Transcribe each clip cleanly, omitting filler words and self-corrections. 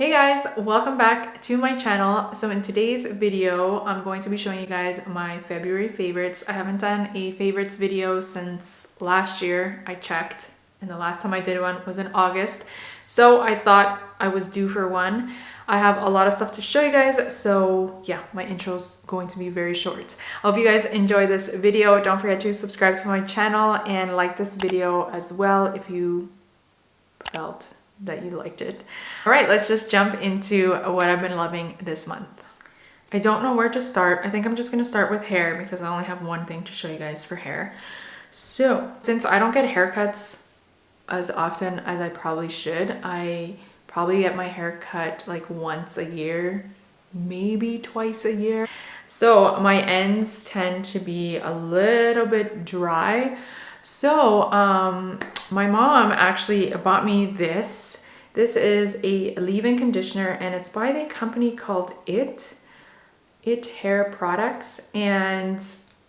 Hey guys, welcome back to my channel. So in today's video, I'm going to be showing you guys my February favorites. I haven't done a favorites video since last year. I checked, and the last time I did one was in August. So I thought I was due for one. I have a lot of stuff to show you guys, so yeah, my intro's going to be very short. I hope you guys enjoy this video. Don't forget to subscribe to my channel and like this video as well if you felt that you liked it. All right, let's just jump into what I've been loving this month. I don't know where to start. I think I'm just gonna start with hair because I only have one thing to show you guys for hair. So since I don't get haircuts as often as I probably should, I probably get my hair cut like once a year, maybe twice a year. So my ends tend to be a little bit dry. So my mom actually bought me this. This is a leave-in conditioner and it's by the company called It Hair Products, and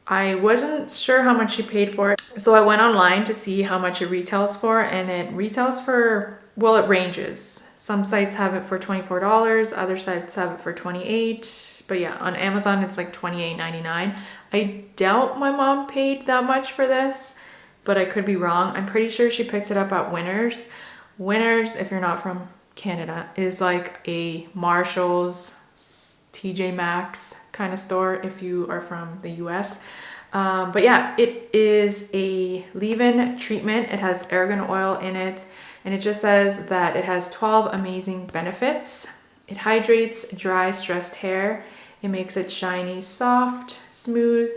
I wasn't sure how much she paid for it. So I went online to see how much it retails for, and it retails for, well, it ranges. Some sites have it for $24, other sites have it for $28, but yeah, on Amazon it's like $28.99. I doubt my mom paid that much for this, but I could be wrong. I'm pretty sure she picked it up at Winners. Winners, if you're not from Canada, is like a Marshall's, TJ Maxx kind of store if you are from the US. But yeah, it is a leave-in treatment. It has argan oil in it, and it just says that it has 12 amazing benefits. It hydrates dry, stressed hair. It makes it shiny, soft, smooth,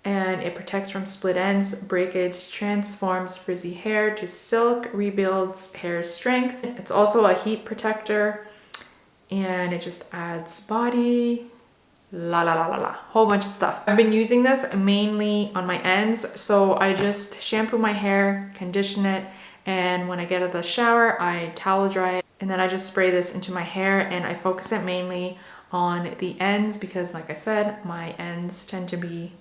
and it protects from split ends, breakage, transforms frizzy hair to silk, rebuilds hair strength. It's also a heat protector, and it just adds body, whole bunch of stuff. I've been using this mainly on my ends, so I just shampoo my hair, condition it, and when I get out of the shower, I towel dry it, and then I just spray this into my hair, and I focus it mainly on the ends because, like I said, my ends tend to be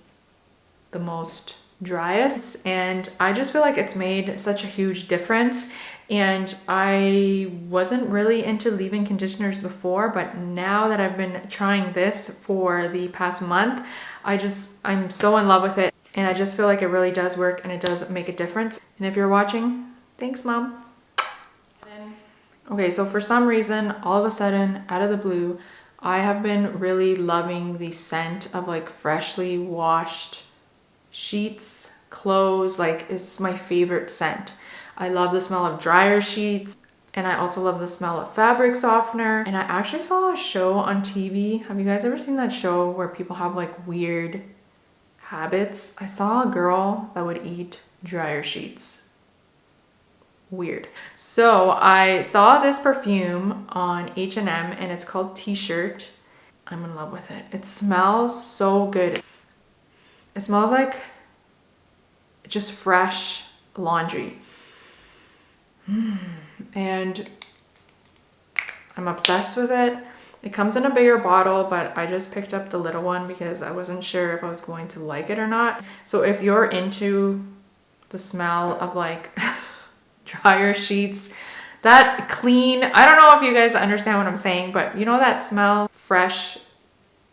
the most driest, and I just feel like it's made such a huge difference. And I wasn't really into leave-in conditioners before, but now that I've been trying this for the past month, I'm so in love with it, and I just feel like it really does work and it does make a difference. And if you're watching, thanks, Mom. Okay, so for some reason, all of a sudden, out of the blue, I have been really loving the scent of like freshly washed sheets, clothes. Like, it's my favorite scent. I love the smell of dryer sheets, and I also love the smell of fabric softener. And I actually saw a show on TV. Have you guys ever seen that show where people have like weird habits? I saw a girl that would eat dryer sheets. Weird. So I saw this perfume on H&M and it's called T-shirt. I'm in love with it. It smells so good. It smells like just fresh laundry. And I'm obsessed with it. It comes in a bigger bottle, but I just picked up the little one because I wasn't sure if I was going to like it or not. So if you're into the smell of like dryer sheets, that clean, I don't know if you guys understand what I'm saying, but you know that smell, fresh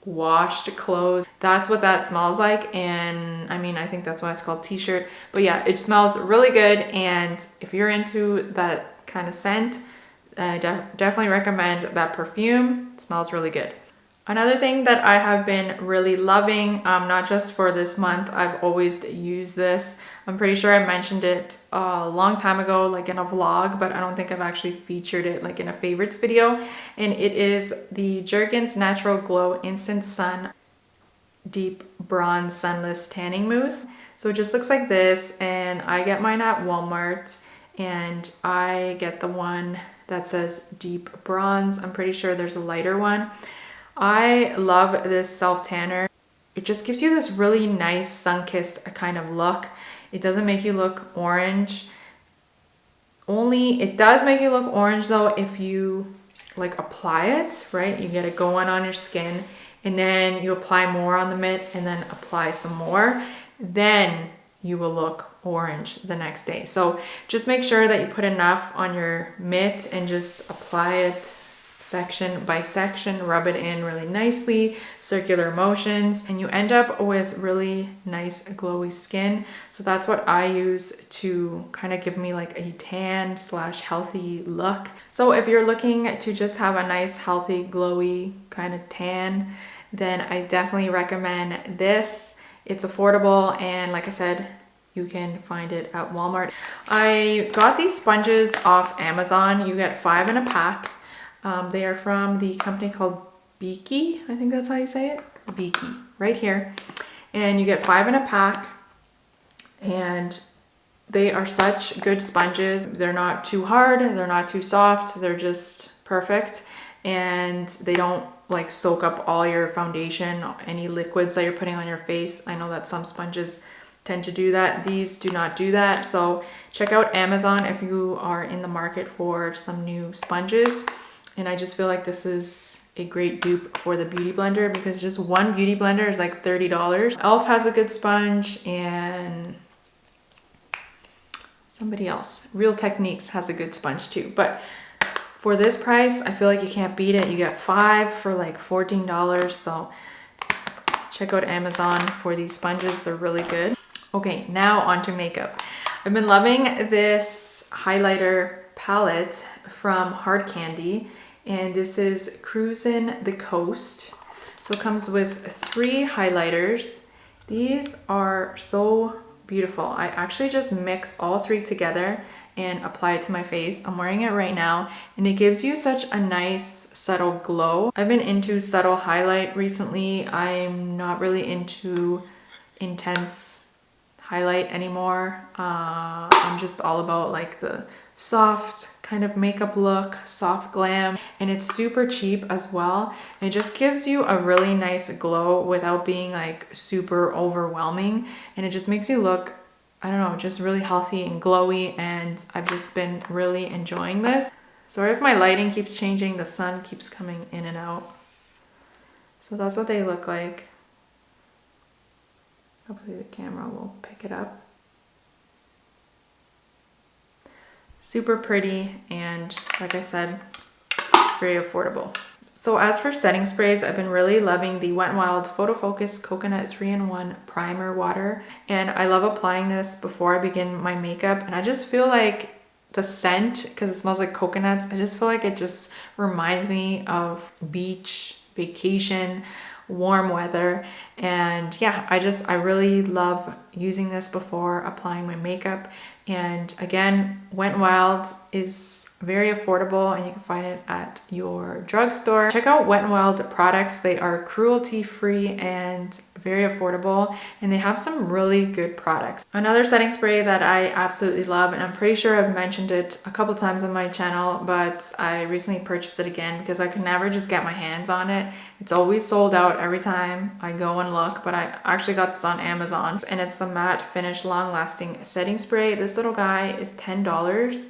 washed clothes, that's what that smells like. And I mean, I think that's why it's called T-shirt, but yeah, it smells really good. And if you're into that kind of scent, I definitely recommend that perfume. It smells really good. Another thing that I have been really loving, not just for this month, I've always used this. I'm pretty sure I mentioned it a long time ago, like in a vlog, but I don't think I've actually featured it like in a favorites video. And it is the Jergens Natural Glow Instant Sun Deep Bronze Sunless Tanning Mousse. So it just looks like this, and I get mine at Walmart, and I get the one that says Deep Bronze. I'm pretty sure there's a lighter one. I love this self-tanner. It just gives you this really nice sun-kissed kind of look. It doesn't make you look orange. It does make you look orange though if you like apply it, right? You get it going on your skin, and then you apply more on the mitt and then apply some more. Then you will look orange the next day. So just make sure that you put enough on your mitt and just apply it section by section, rub it in really nicely, circular motions, and you end up with really nice glowy skin. So that's what I use to kind of give me like a tan slash healthy look. So if you're looking to just have a nice healthy glowy kind of tan, then I definitely recommend this. It's affordable, and like I said, you can find it at Walmart. I got these sponges off Amazon. You get 5 in a pack. They are from the company called BEAKY. I think that's how you say it. BEAKY, right here. And you get 5 in a pack. And they are such good sponges. They're not too hard. They're not too soft. They're just perfect. And they don't like soak up all your foundation, any liquids that you're putting on your face. I know that some sponges tend to do that. These do not do that. So check out Amazon if you are in the market for some new sponges. And I just feel like this is a great dupe for the beauty blender, because just one beauty blender is like $30. e.l.f. has a good sponge, and somebody else, Real Techniques, has a good sponge too. But for this price, I feel like you can't beat it. You get 5 for like $14. So check out Amazon for these sponges. They're really good. Okay, now on to makeup. I've been loving this highlighter palette from Hard Candy, and this is CRUSIN The Coast. So it comes with 3 highlighters. These are so beautiful. I actually just mix all 3 together and apply it to my face. I'm wearing it right now, and it gives you such a nice subtle glow. I've been into subtle highlight recently. I'm not really into intense highlight anymore. I'm just all about like the soft kind of makeup look, soft glam, and it's super cheap as well. It just gives you a really nice glow without being like super overwhelming, and it just makes you look, I don't know, just really healthy and glowy, and I've just been really enjoying this. Sorry if my lighting keeps changing, the sun keeps coming in and out. So that's what they look like. Hopefully the camera will pick it up. Super pretty, and like I said, very affordable. So as for setting sprays, I've been really loving the Wet n Wild Photo Focus Coconut 3-in-1 Primer Water. And I love applying this before I begin my makeup. And I just feel like the scent, because it smells like coconuts, I just feel like it just reminds me of beach, vacation, warm weather. And yeah, I really love using this before applying my makeup. And again, Wet n Wild is very affordable, and you can find it at your drugstore. Check out Wet n Wild products. They are cruelty-free and very affordable, and they have some really good products. Another setting spray that I absolutely love, and I'm pretty sure I've mentioned it a couple times on my channel, but I recently purchased it again because I could never just get my hands on it. It's always sold out every time I go and look, but I actually got this on Amazon, and it's the Matte Finish Long Lasting Setting Spray. This little guy is $10.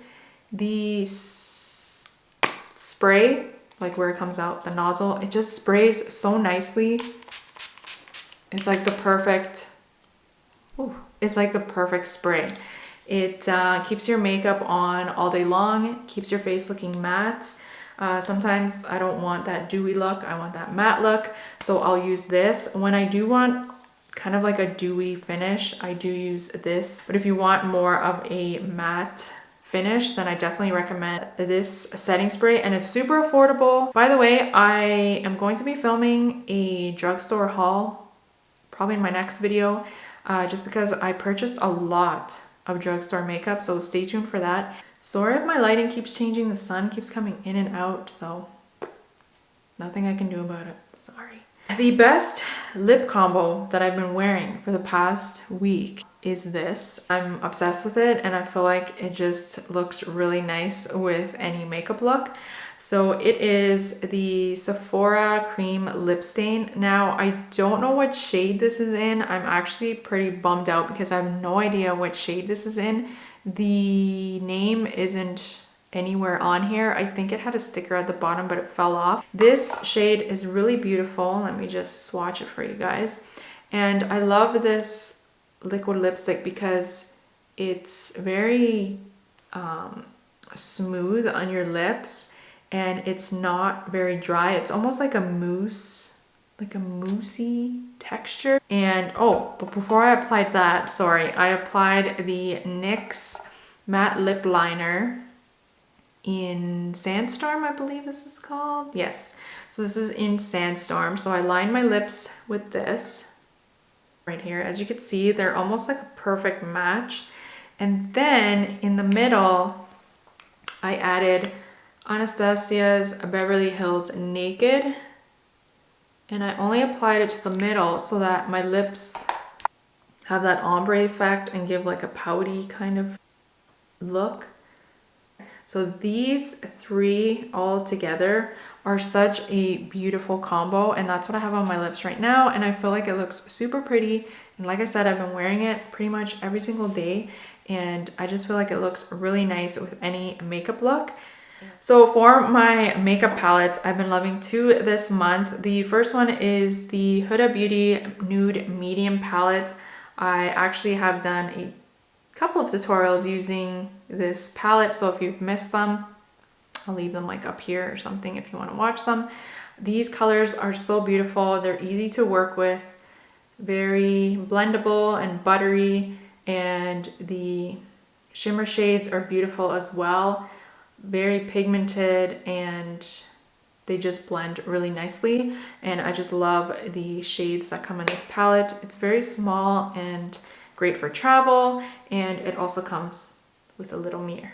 The spray, like where it comes out, the nozzle, it just sprays so nicely. It's like the perfect, it's like the perfect spray. It keeps your makeup on all day long, keeps your face looking matte. Sometimes I don't want that dewy look, I want that matte look, so I'll use this. When I do want kind of like a dewy finish, I do use this. But if you want more of a matte finish, then I definitely recommend this setting spray, and it's super affordable. By the way, I am going to be filming a drugstore haul probably in my next video, just because I purchased a lot of drugstore makeup, so stay tuned for that. Sorry if my lighting keeps changing, the sun keeps coming in and out, so nothing I can do about it, sorry. The best lip combo that I've been wearing for the past week is this. I'm obsessed with it, and I feel like it just looks really nice with any makeup look. So it is the Sephora Cream Lip Stain. Now, I don't know what shade this is in. I'm actually pretty bummed out because I have no idea what shade this is in. The name isn't anywhere on here. I think it had a sticker at the bottom, but it fell off. This shade is really beautiful. Let me just swatch it for you guys. And I love this liquid lipstick because it's very smooth on your lips, and it's not very dry. It's almost like a mousse, like a moussey texture. And oh, but before I applied that, sorry, I applied the NYX matte lip liner in Sandstorm, I believe this is called. Yes, so this is in Sandstorm. So I lined my lips with this right here. As you can see, they're almost like a perfect match. And then in the middle, I added Anastasia's Beverly Hills Naked, and I only applied it to the middle so that my lips have that ombre effect and give like a pouty kind of look. So these three all together are such a beautiful combo, and that's what I have on my lips right now, and I feel like it looks super pretty. And like I said, I've been wearing it pretty much every single day, and I just feel like it looks really nice with any makeup look. So for my makeup palettes, I've been loving two this month. The first one is the Huda Beauty Nude Medium Palette. I actually have done a couple of tutorials using this palette, so if you've missed them, I'll leave them like up here or something if you want to watch them. These colors are so beautiful. They're easy to work with, very blendable and buttery, and the shimmer shades are beautiful as well. Very pigmented, and they just blend really nicely, and I just love the shades that come in this palette. It's very small and great for travel, and it also comes with a little mirror.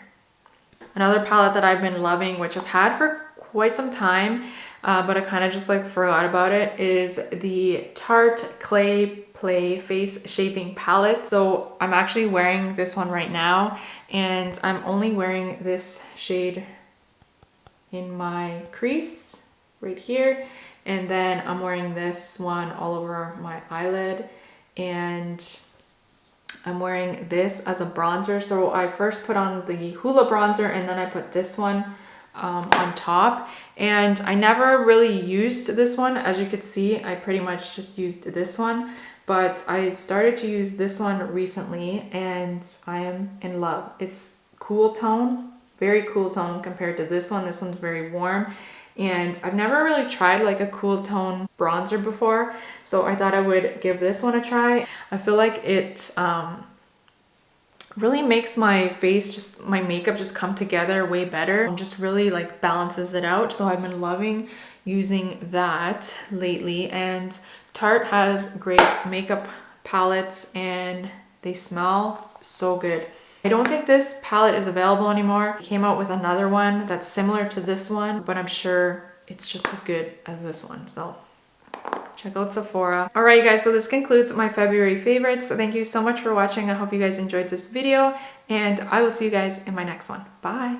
Another palette that I've been loving, which I've had for quite some time, but I kind of just like forgot about it, is the Tarte Clay Play Face Shaping Palette. So I'm actually wearing this one right now, and I'm only wearing this shade in my crease right here, and then I'm wearing this one all over my eyelid, and I'm wearing this as a bronzer. So I first put on the Hoola bronzer, and then I put this one on top, and I never really used this one. As you could see, I pretty much just used this one, but I started to use this one recently, and I am in love. It's cool tone, very cool tone compared to this one. This one's very warm, and I've never really tried like a cool tone bronzer before, so I thought I would give this one a try. I feel like it really makes my face, just my makeup just come together way better, and just really like balances it out. So I've been loving using that lately, and Tarte has great makeup palettes and they smell so good. I don't think this palette is available anymore. It came out with another one that's similar to this one, but I'm sure it's just as good as this one. So check out Sephora. All right, guys, so this concludes my February favorites. So thank you so much for watching. I hope you guys enjoyed this video, and I will see you guys in my next one. Bye.